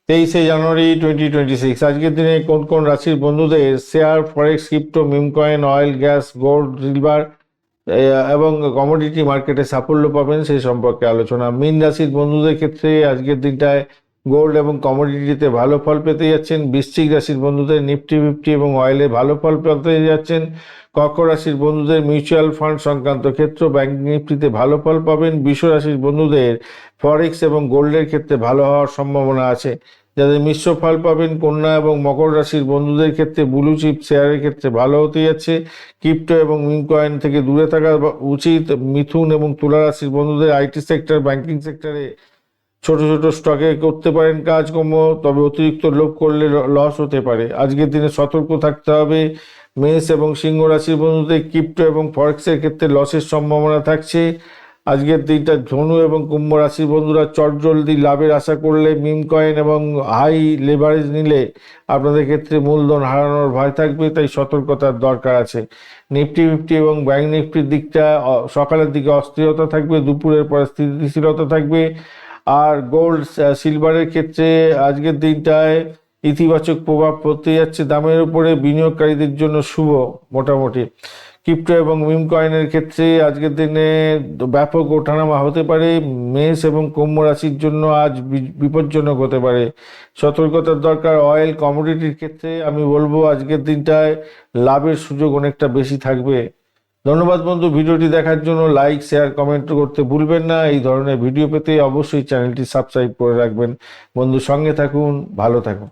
23 জানুয়ারি 2026। আজকের দিনে কোন কোন রাশির বন্ধুদের share, forex, crypto, meme coin, oil, gas, gold, silver এবং কমোডিটি মার্কেটে সাফল্য পাবেন সেই সম্পর্কে আলোচনা। মীন রাশির বন্ধুদের ক্ষেত্রে আজকের দিনটায় গোল্ড এবং কমোডিটিতে ভালো ফল পেতে যাচ্ছেন। বৃশ্চিক রাশির বন্ধুদের নিফটি ফিফটি এবং অয়েলে ভালো ফল পেতে যাচ্ছেন। কর্কট রাশির বন্ধুদের মিউচুয়াল ফান্ড সংক্রান্ত ক্ষেত্র, ব্যাংক নিফটিতে ভালো ফল পাবেন। বৃষ রাশির বন্ধুদের ফরেক্স এবং গোল্ডের ক্ষেত্রে ভালো হওয়ার সম্ভাবনা আছে। যাদের মিশ্র ফল পাবেন, কন্যা এবং মকর রাশির বন্ধুদের ক্ষেত্রে ব্লু চিপ শেয়ারের ক্ষেত্রে ভালো হতে যাচ্ছে। ক্রিপ্টো এবং মিম কয়েন থেকে দূরে থাকা উচিত। মিথুন এবং তুলা রাশির বন্ধুদের আইটি সেক্টর, ব্যাংকিং সেক্টরে ছোট ছোট স্টকে করতে পারেন কাজকর্ম, তবে অতিরিক্ত লোভ করলে লস হতে পারে। আজকের দিনে সতর্ক থাকতে হবে। মেষ এবং সিংহ রাশির বন্ধুদের ক্রিপ্টো এবং ফরেক্সের ক্ষেত্রে লসের সম্ভাবনা থাকছে। আজকের দিনটা ধনু এবং কুম্ভ রাশির বন্ধুরা চটজলদি লাভের আশা করলে, মিম কয়েন এবং হাই লেভারেজ নিলে আপনাদের ক্ষেত্রে মূলধন হারানোর ভয় থাকবে, তাই সতর্কতার দরকার আছে। নিফটি ফিফটি এবং ব্যাংক নিফটির দিকটা সকালের দিকে অস্থিরতা থাকবে, দুপুরের পরে স্থিতিশীলতা থাকবে। আর গোল্ড সিলভারের ক্ষেত্রে আজকের দিনটায় ইতিবাচক প্রভাব পড়তে যাচ্ছে দামের উপরে, বিনিয়োগকারীদের জন্য শুভ মোটামুটি। ক্রিপ্টো এবং মিম কয়েনের ক্ষেত্রে আজকের দিনে ব্যাপক ওঠানামা হতে পারে। মেষ এবং কুম্ভ রাশির জন্য আজ বিপজ্জনক হতে পারে, সতর্কতার দরকার। অয়েল কমোডিটির ক্ষেত্রে আমি বলবো আজকের দিনটায় লাভের সুযোগ অনেকটা বেশি থাকবে। ধন্যবাদ বন্ধু, ভিডিওটি দেখার জন্য। লাইক, শেয়ার, কমেন্ট করতে ভুলবেন না। এই ধরনের ভিডিও পেতে অবশ্যই চ্যানেলটি সাবস্ক্রাইব করে রাখবেন। বন্ধু, সঙ্গে থাকুন, ভালো থাকুন।